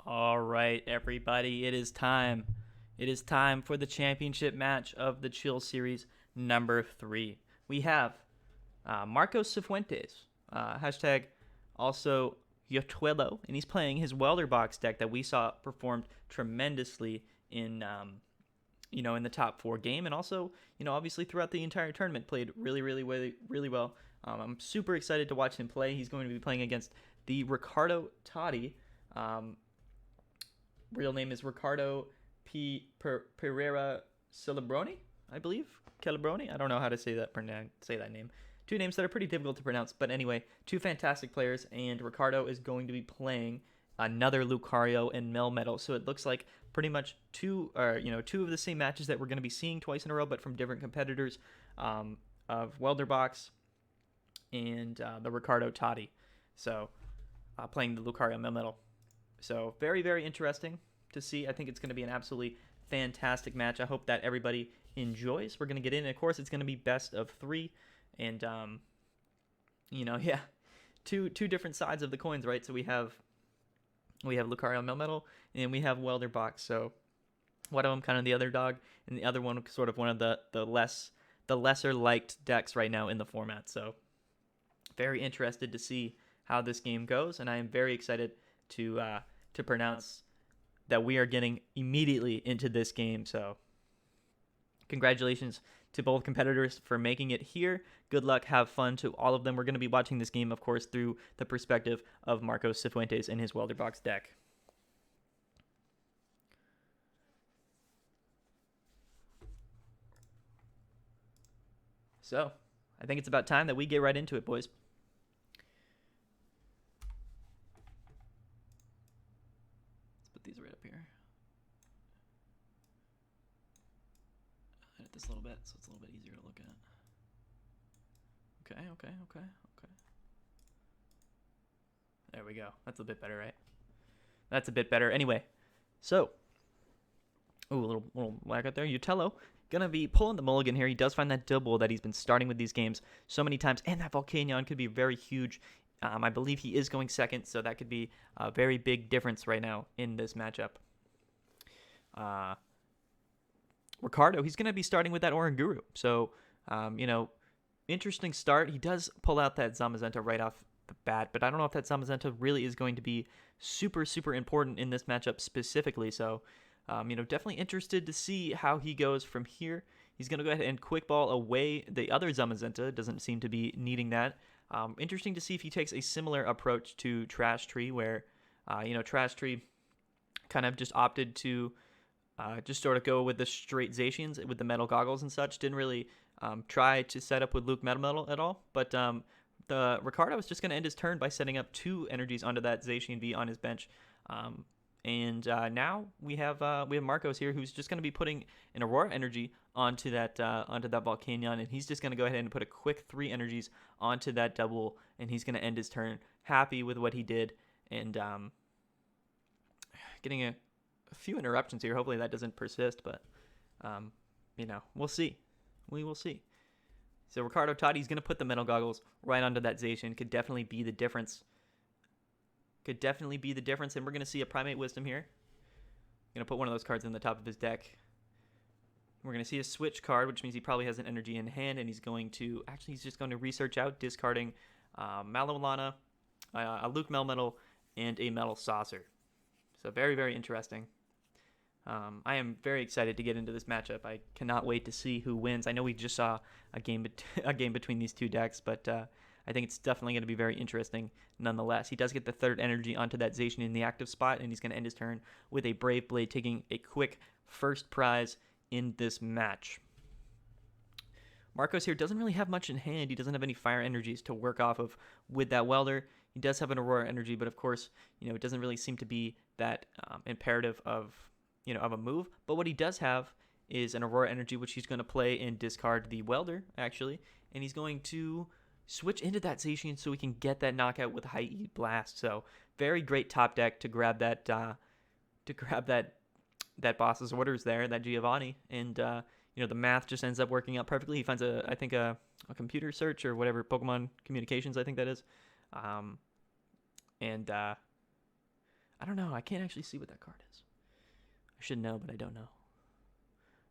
All right, everybody, it is time. It is time for the championship match of the Chill Series number 3. We have Marcos Cifuentes, hashtag also Yotuelo, and he's playing his welder box deck that we saw performed tremendously in in the top 4 game, and also obviously throughout the entire tournament played really well. I'm super excited to watch him play. He's going to be playing against the Ricardo Totti. Real name is Ricardo Pereira Celebroni, I believe. Celebroni. I don't know how to say that name. Two names that are pretty difficult to pronounce, but anyway, two fantastic players, and Ricardo is going to be playing another Lucario and LucMetal. So it looks like pretty much two of the same matches that we're going to be seeing twice in a row, but from different competitors, of Welderbox and the Ricardo Totti. So playing the Lucario and LucMetal. So very interesting to see. I think it's going to be an absolutely fantastic match. I hope that everybody enjoys. We're going to get in. And of course, it's going to be best of 3, and two different sides of the coins, right? So we have Lucario and LucMetal, and we have Welderbox. So one of them kind of the other dog, and the other one sort of one of the lesser liked decks right now in the format. So very interested to see how this game goes, and I am very excited to pronounce that we are getting immediately into this game. So congratulations to both competitors for making it here. Good luck, have fun to all of them. We're going to be watching this game, of course, through the perspective of Marcos Cifuentes and his Welderbox deck. So I think it's about time that we get right into it, boys. These right up here. Edit this a little bit so it's a little bit easier to look at. Okay. There we go. That's a bit better, right? That's a bit better. Anyway, so, a little lag out there. Utello gonna be pulling the mulligan here. He does find that double that he's been starting with these games so many times, and that Volcanion could be very huge. I believe he is going second, so that could be a very big difference right now in this matchup. Ricardo, he's going to be starting with that Oranguru. So, interesting start. He does pull out that Zamazenta right off the bat, but I don't know if that Zamazenta really is going to be super important in this matchup specifically. So, definitely interested to see how he goes from here. He's going to go ahead and quick ball away the other Zamazenta. Doesn't seem to be needing that. Interesting to see if he takes a similar approach to Trash Tree, where, Trash Tree kind of just opted to just sort of go with the straight Zacians with the metal goggles and such. Didn't really try to set up with LucMetal at all. But the Ricardo was just going to end his turn by setting up 2 energies onto that Zacian V on his bench. And now we have Marcos here, who's just going to be putting an Aurora energy onto that Volcanion, and he's just going to go ahead and put a quick 3 energies onto that double, and he's going to end his turn happy with what he did, and getting a few interruptions here. Hopefully that doesn't persist, but we'll see. We will see. So Ricardo Totti's going to put the metal goggles right onto that Zacian. Could definitely be the difference. And we're going to see a Primate Wisdom here. Going to put one of those cards in the top of his deck. We're going to see a switch card, which means he probably has an energy in hand, and he's just going to research out, discarding Malolana, a LucMetal, and a Metal Saucer. So very interesting. I am very excited to get into this matchup. I cannot wait to see who wins. I know we just saw a game between these two decks, but I think it's definitely going to be very interesting nonetheless. He does get the 3rd energy onto that Zacian in the active spot, and he's going to end his turn with a Brave Blade, taking a quick first prize in this match. Marcos here doesn't really have much in hand. He doesn't have any fire energies to work off of with that welder. He does have an Aurora energy, but of course, it doesn't really seem to be that imperative of a move. But what he does have is an Aurora energy, which he's going to play and discard the welder, actually, and he's going to switch into that Zacian so we can get that knockout with High E Blast. So very great top deck to grab that that boss's orders there, that Giovanni, and the math just ends up working out perfectly. He finds a computer search or whatever, Pokemon communications, I think that is, and I don't know. I can't actually see what that card is. I should know, but I don't know.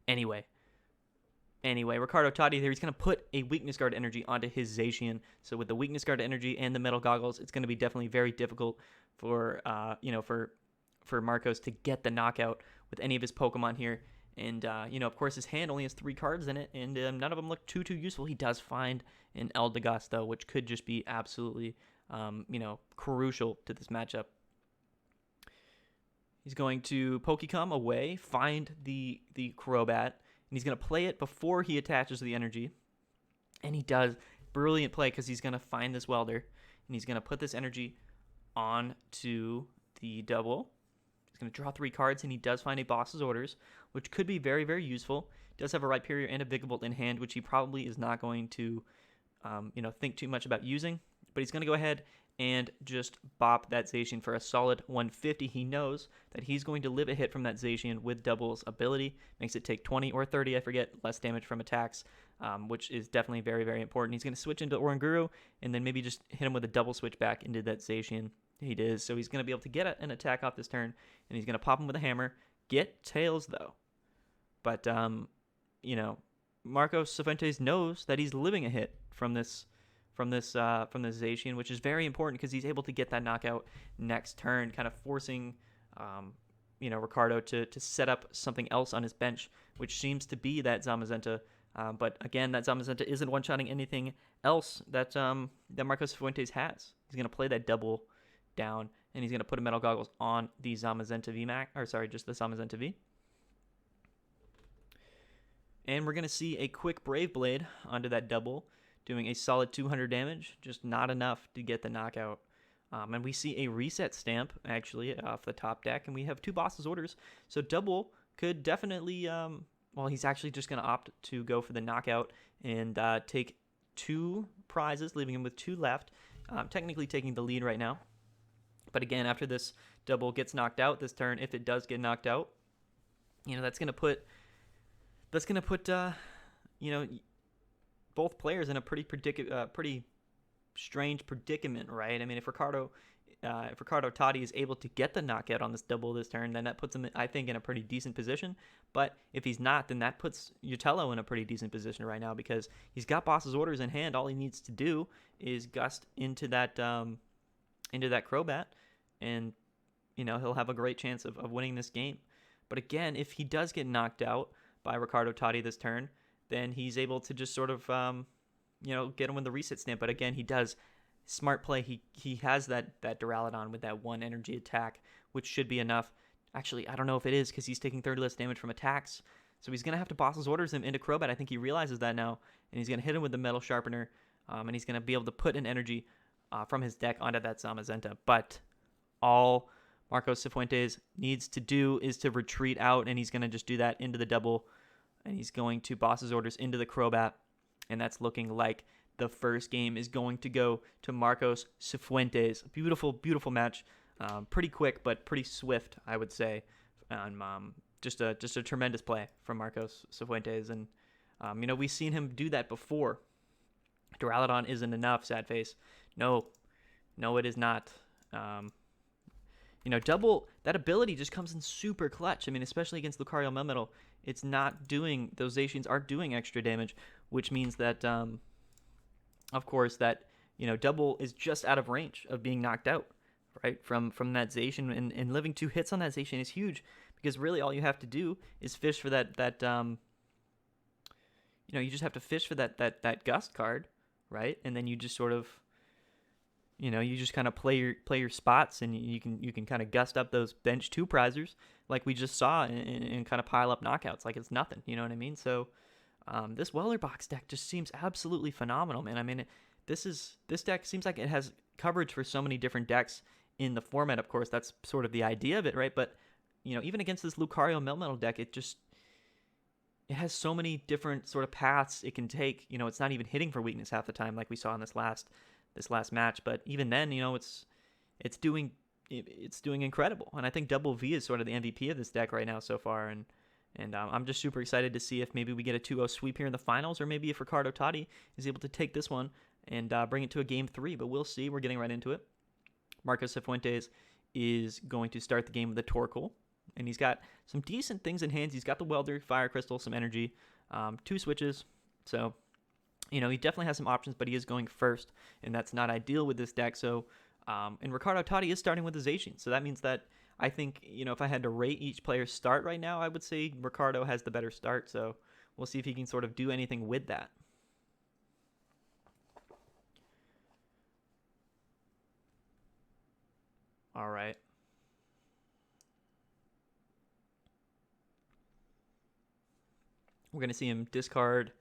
Anyway, Ricardo Totti there, he's going to put a weakness guard energy onto his Zacian. So with the weakness guard energy and the metal goggles, it's going to be definitely very difficult for for Marcos to get the knockout with any of his Pokemon here. And of course, his hand only has 3 cards in it, and none of them look too useful. He does find an Eldegoss though, which could just be absolutely crucial to this matchup. He's going to Pokecom away, find the Crobat, and he's going to play it before he attaches the energy. And he does. Brilliant play, because he's going to find this welder, and he's going to put this energy onto the double. He's going to draw 3 cards, and he does find a Boss's Orders, which could be very, very useful. He does have a Rhyperior and a Vigavolt in hand, which he probably is not going to think too much about using. But he's going to go ahead and just bop that Zacian for a solid 150. He knows that he's going to live a hit from that Zacian with Double's ability. Makes it take 20 or 30, I forget, less damage from attacks, which is definitely very, very important. He's going to switch into Oranguru and then maybe just hit him with a double switch back into that Zacian. He does. So he's going to be able to get an attack off this turn, and he's going to pop him with a hammer. Get Tails, though. But, Marcos Cifuentes knows that he's living a hit from this Zacian, which is very important because he's able to get that knockout next turn, kind of forcing Ricardo to set up something else on his bench, which seems to be that Zamazenta. But again, that Zamazenta isn't one-shotting anything else that Marcos Cifuentes has. He's going to play that double down, and he's going to put a Metal Goggles on the Zamazenta just the Zamazenta V. And we're going to see a quick Brave Blade onto that double, doing a solid 200 damage, just not enough to get the knockout. And we see a reset stamp, actually, off the top deck, and we have 2 Boss's Orders. So Double could definitely, he's actually just going to opt to go for the knockout and take 2 prizes, leaving him with 2 left, technically taking the lead right now. But again, after this Double gets knocked out this turn, if it does get knocked out, that's going to put both players in a pretty strange predicament, right? I mean, if Ricardo Totti is able to get the knockout on this double this turn, then that puts him, I think, in a pretty decent position. But if he's not, then that puts Utello in a pretty decent position right now, because he's got Boss's Orders in hand. All he needs to do is gust into that Crobat, and he'll have a great chance of winning this game. But again, if he does get knocked out by Ricardo Totti this turn, then he's able to just sort of, get him with the reset stamp. But again, he does smart play. He has that Duraludon with that 1 energy attack, which should be enough. Actually, I don't know if it is, because he's taking 30 less damage from attacks. So he's going to have to Boss's Orders him into Crobat. I think he realizes that now, and he's going to hit him with the Metal Sharpener, and he's going to be able to put an energy from his deck onto that Zamazenta. But all Marcos Cifuentes needs to do is to retreat out, and he's going to just do that into the double, and he's going to Boss's Orders into the Crobat, and that's looking like the first game is going to go to Marcos Cifuentes. Beautiful, beautiful match. Pretty quick, but pretty swift, I would say. And just a tremendous play from Marcos Cifuentes, and we've seen him do that before. Duraludon isn't enough, sad face. No, it is not. Double, that ability just comes in super clutch. I mean, especially against Lucario Melmetal, it's not doing, those Zacians aren't doing extra damage, which means that, of course, that, Double is just out of range of being knocked out, right, from that Zacian, and living 2 hits on that Zacian is huge, because really all you have to do is fish for that you just have to fish for that Gust card, right, and then you just sort of, you just kind of play your spots, and you can kind of gust up those bench 2 prizers like we just saw, and kind of pile up knockouts like it's nothing. You know what I mean? So this Welder box deck just seems absolutely phenomenal, man. I mean, this deck seems like it has coverage for so many different decks in the format. Of course, that's sort of the idea of it, right? But even against this Lucario Melmetal deck, it has so many different sort of paths it can take. It's not even hitting for weakness half the time like we saw in this last match, but even then, it's doing incredible, and I think Double V is sort of the MVP of this deck right now so far, and I'm just super excited to see if maybe we get a 2-0 sweep here in the finals, or maybe if Ricardo Totti is able to take this one and bring it to a game 3, but we'll see. We're getting right into it. Marcos Cifuentes is going to start the game with a Torkoal. And he's got some decent things in hands. He's got the welder, fire crystal, some energy, 2 switches. So, he definitely has some options, but he is going first, and that's not ideal with this deck. So, and Ricardo Totti is starting with the Zacian. So that means that I think, if I had to rate each player's start right now, I would say Ricardo has the better start. So we'll see if he can sort of do anything with that. All right. We're going to see him discard.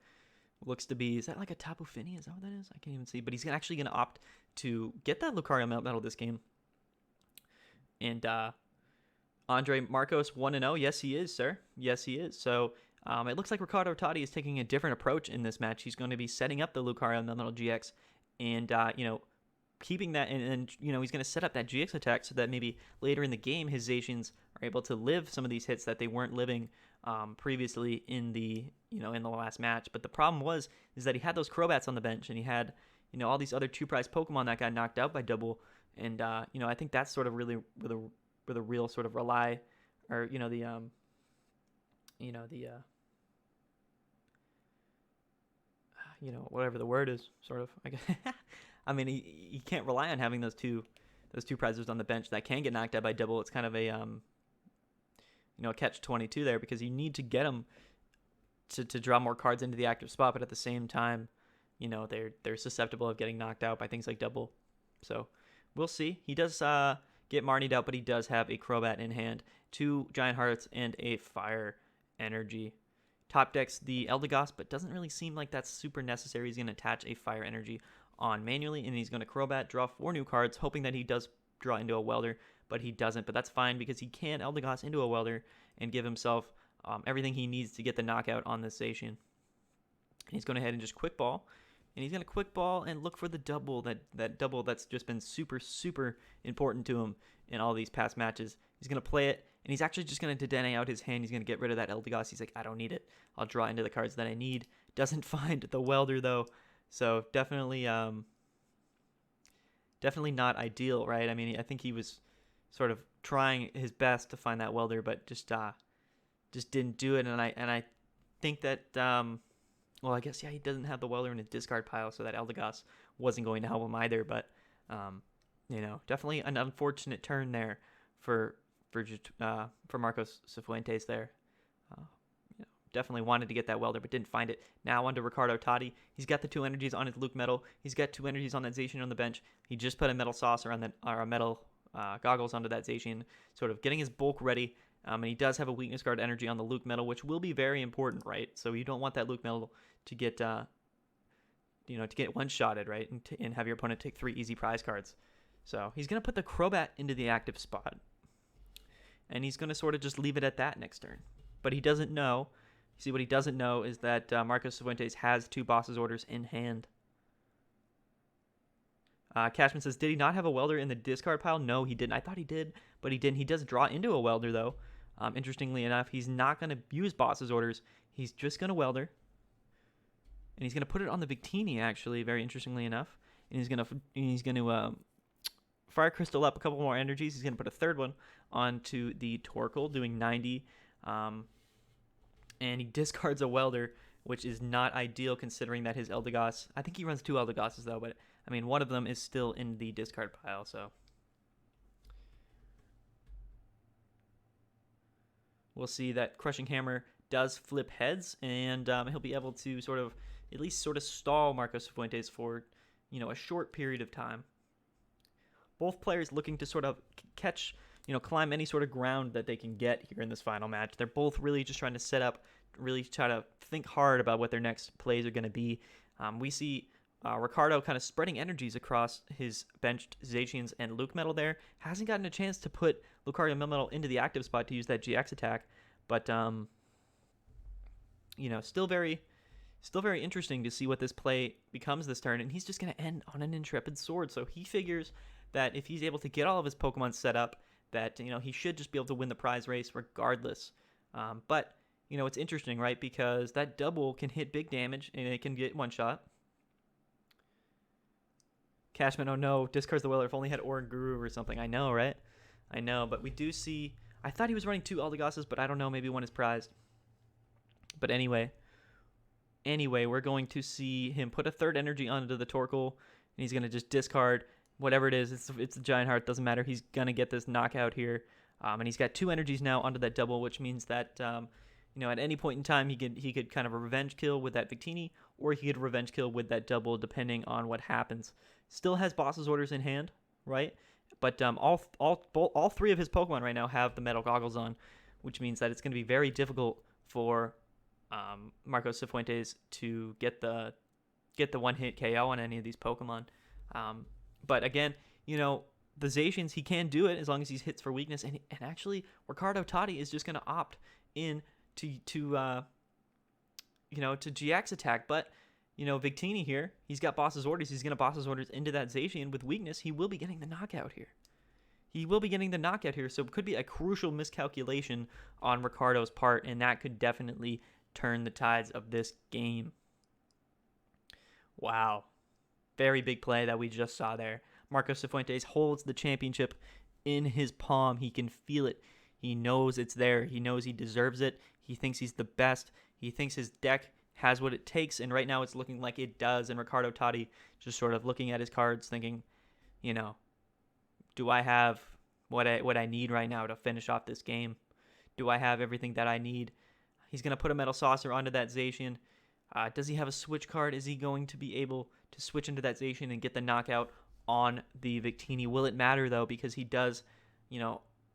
Looks to be, is that like a Tapu Fini? Is that what that is? I can't even see. But he's actually going to opt to get that Lucario Metal this game. And Andre Marcos 1-0. Yes, he is, sir. Yes, he is. So it looks like Ricardo Totti is taking a different approach in this match. He's going to be setting up the Lucario Metal GX and, keeping that. And he's going to set up that GX attack so that maybe later in the game, his Zacians are able to live some of these hits that they weren't living previously in the last match. But the problem is that he had those Crobats on the bench, and he had all these other 2-prize Pokemon that got knocked out by Double, and I think that's sort of really where the real sort of rely, or whatever the word is, sort of. I guess. I mean, he can't rely on having those two prizes on the bench that can get knocked out by Double. It's kind of a a catch-22 there, because you need to get them to draw more cards into the active spot, but at the same time, they're susceptible of getting knocked out by things like Double. So we'll see. He does get Marnied out, but he does have a Crobat in hand, 2 Giant Hearts, and a Fire Energy. Top decks the Eldegoss, but doesn't really seem like that's super necessary. He's going to attach a Fire Energy on manually, and he's going to Crobat, draw 4 new cards, hoping that he does draw into a Welder, but he doesn't. But that's fine, because he can Eldegoss into a Welder and give himself everything he needs to get the knockout on this Zacian. And he's going to head and just Quick Ball. And he's going to Quick Ball and look for the double, that double that's just been super, super important to him in all these past matches. He's going to play it, and he's actually just going to Dedenne out his hand. He's going to get rid of that Eldegoss. He's like, I don't need it. I'll draw into the cards that I need. Doesn't find the Welder, though. So definitely not ideal, right? I mean, I think he was sort of trying his best to find that Welder, but just didn't do it. And I think that well, I guess he doesn't have the Welder in his discard pile, so that Eldegoss wasn't going to help him either. But definitely an unfortunate turn there for Marcos Cifuentes there. Definitely wanted to get that Welder, but didn't find it. Now onto Ricardo Totti. He's got the 2 energies on his LucMetal. He's got 2 energies on that Zacian on the bench. He just put a Metal Saucer on a Metal Goggles onto that Zacian, sort of getting his bulk ready. And he does have a Weakness Guard energy on the LucMetal, which will be very important, right? So you don't want that LucMetal to get, to get one-shotted, right? And have your opponent take 3 easy prize cards. So he's going to put the Crobat into the active spot. And he's going to sort of just leave it at that next turn. But he doesn't know. See, what he doesn't know is that Marcos Cifuentes has 2 Boss's Orders in hand. Cashman says, did he not have a Welder in the discard pile? No, he didn't. I thought he did, but he didn't. He does draw into a Welder, though. Interestingly enough, he's not going to use Boss's Orders. He's just going to Welder. And he's going to put it on the Victini, actually, very interestingly enough. And he's going to Fire Crystal up a couple more energies. He's going to put a 3rd one onto the Torkoal, doing 90. And he discards a Welder, which is not ideal considering that his Eldegoss, I think he runs 2 Eldegosses though, but I mean, one of them is still in the discard pile, so we'll see that Crushing Hammer does flip heads, and he'll be able to at least stall Marcos Cifuentes for, a short period of time. Both players looking to sort of catch, climb any sort of ground that they can get here in this final match. They're both really just trying to set up, really try to think hard about what their next plays are going to be. We see Ricardo kind of spreading energies across his benched Zacians and LucMetal there. Hasn't gotten a chance to put Lucario Metal into the active spot to use that GX attack, but still very interesting to see what this play becomes this turn. And he's just going to end on an Intrepid Sword, so he figures that if he's able to get all of his Pokemon set up, that he should just be able to win the prize race regardless. But it's interesting, right? Because that double can hit big damage and it can get one shot. Cashman, oh no, discards the Welder. If only had Oranguru or something. I know, right? I know, but we do see. I thought he was running 2 Aldegosses, but I don't know. Maybe one is prized. But anyway, we're going to see him put a 3rd energy onto the Torkoal, and he's going to just discard whatever it is. It's a Giant Heart. Doesn't matter. He's going to get this knockout here. And he's got 2 energies now onto that double, which means that at any point in time he could kind of a revenge kill with that Victini, or he could revenge kill with that double, depending on what happens. Still has Boss's Orders in hand, right? But all 3 of his Pokemon right now have the Metal Goggles on, which means that it's going to be very difficult for Marcos Cifuentes to get the one-hit KO on any of these Pokemon. But again, the Zacians, he can do it as long as he hits for weakness. And actually, Ricardo Toddy is just going to opt in to GX attack. But, Victini here, he's got Boss's Orders. He's going to Boss's Orders into that Zacian with weakness. He will be getting the knockout here. So it could be a crucial miscalculation on Ricardo's part, and that could definitely turn the tides of this game. Wow. Very big play that we just saw there. Marcos Cifuentes holds the championship in his palm. He can feel it. He knows it's there. He knows he deserves it. He thinks he's the best. He thinks his deck has what it takes, and right now it's looking like it does. And Ricardo Toddy just sort of looking at his cards thinking, do I have what I need right now to finish off this game? Do I have everything that I need? He's going to put a Metal Saucer onto that Zacian. Does he have a switch card? Is he going to be able to switch into that Zacian and get the knockout on the Victini? Will it matter, though? Because he does,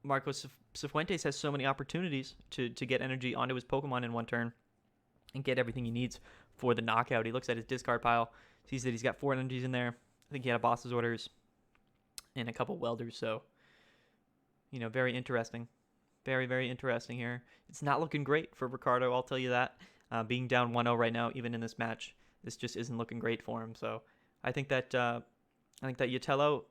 Marcos Cifuentes has so many opportunities to get energy onto his Pokemon in one turn and get everything he needs for the knockout. He looks at his discard pile, sees that he's got 4 energies in there. I think he had a Boss's Orders and a couple Welders, so, very interesting. Very, very interesting here. It's not looking great for Ricardo, I'll tell you that. Being down 1-0 right now, even in this match, this just isn't looking great for him. So I think that Yatello,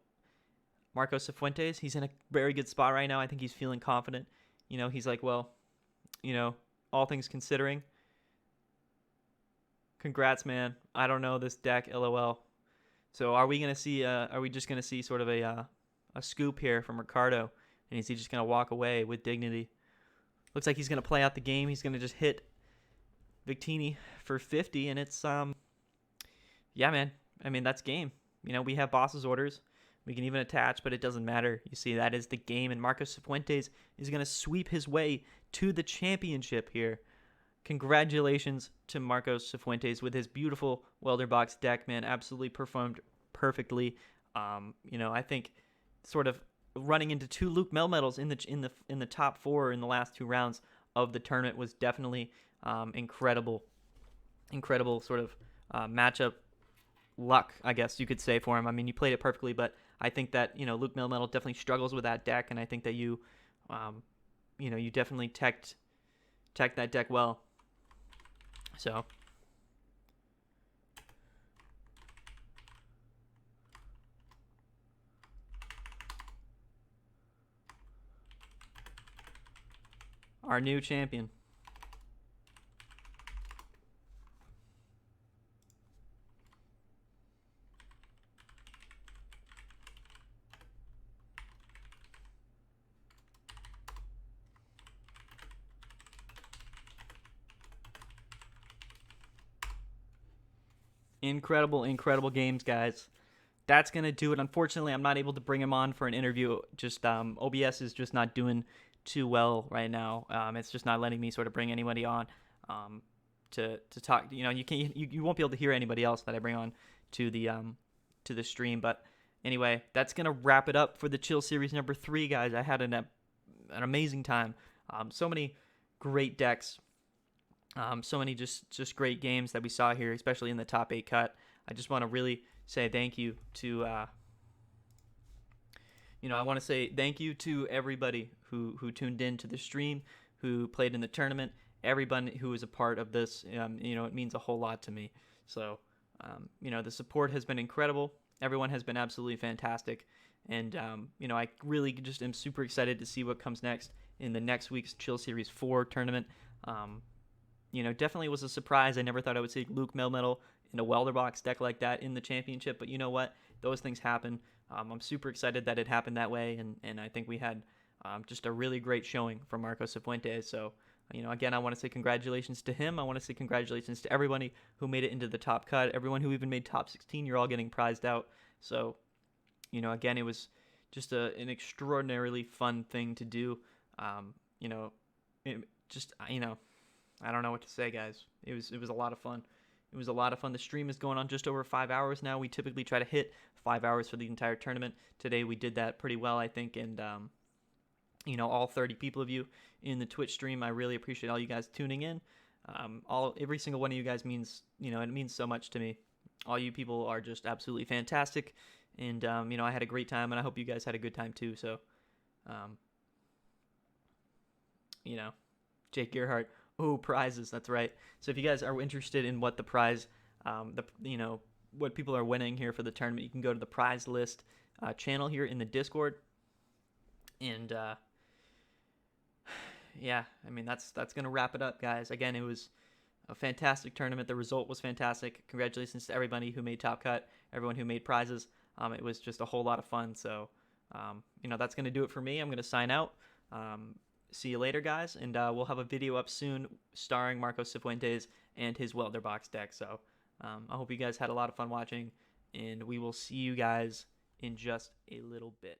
Marcos Cifuentes, he's in a very good spot right now. I think he's feeling confident. He's like, well, all things considering, congrats, man. I don't know this deck, LOL. So are we just gonna see sort of a scoop here from Ricardo? And is he just going to walk away with dignity? Looks like he's going to play out the game. He's going to just hit Victini for 50. And it's, yeah, man. I mean, that's game. We have Boss's Orders. We can even attach, but it doesn't matter. You see, that is the game. And Marcos Cifuentes is going to sweep his way to the championship here. Congratulations to Marcos Cifuentes with his beautiful Welder Box deck, man. Absolutely performed perfectly. I think sort of running into 2 LucMetal medals in the top 4 in the last 2 rounds of the tournament was definitely incredible sort of matchup luck, I guess you could say, for him. I mean, you played it perfectly, but I think that LucMetal definitely struggles with that deck, and I think that you definitely teched that deck well. So. Our new champion. Incredible games, guys. That's going to do it. Unfortunately, I'm not able to bring him on for an interview. Just OBS is just not doing too well right now. It's just not letting me sort of bring anybody on to talk. You won't be able to hear anybody else that I bring on to the stream. But anyway, that's gonna wrap it up for the Chill Series number 3, guys. I had an amazing time. So many great decks. So many just great games that we saw here, especially in the top 8 cut. I just want to really say thank you to I want to say thank you to everybody who tuned in to the stream, who played in the tournament, everybody who was a part of this. It means a whole lot to me. So, the support has been incredible. Everyone has been absolutely fantastic. And, I really just am super excited to see what comes next in the next week's Chill Series 4 tournament. Definitely was a surprise. I never thought I would see LucMetal in a Welder Box deck like that in the championship. But you know what? Those things happen. I'm super excited that it happened that way, and I think we had Just a really great showing from Marco Cifuentes. So, again, I want to say congratulations to him. I want to say congratulations to everybody who made it into the top cut, everyone who even made top 16. You're all getting prized out. So, again, it was just an extraordinarily fun thing to do. I don't know what to say, guys. It was a lot of fun. It was a lot of fun. The stream is going on just over 5 hours now. We typically try to hit 5 hours for the entire tournament. Today we did that pretty well, I think, and all 30 people of you in the Twitch stream, I really appreciate all you guys tuning in. Every single one of you guys means, it means so much to me. All you people are just absolutely fantastic, and I had a great time, and I hope you guys had a good time too. So, Jake Gerhardt. Oh, prizes. That's right. So if you guys are interested in what the prize, what people are winning here for the tournament, you can go to the prize list channel here in the Discord. And that's gonna wrap it up, guys. Again, it was a fantastic tournament. The result was fantastic. Congratulations to everybody who made top cut, everyone who made prizes. It was just a whole lot of fun. So, that's gonna do it for me. I'm gonna sign out. See you later, guys, and we'll have a video up soon starring Marco Cifuentes and his welder box deck. So I hope you guys had a lot of fun watching, and we will see you guys in just a little bit.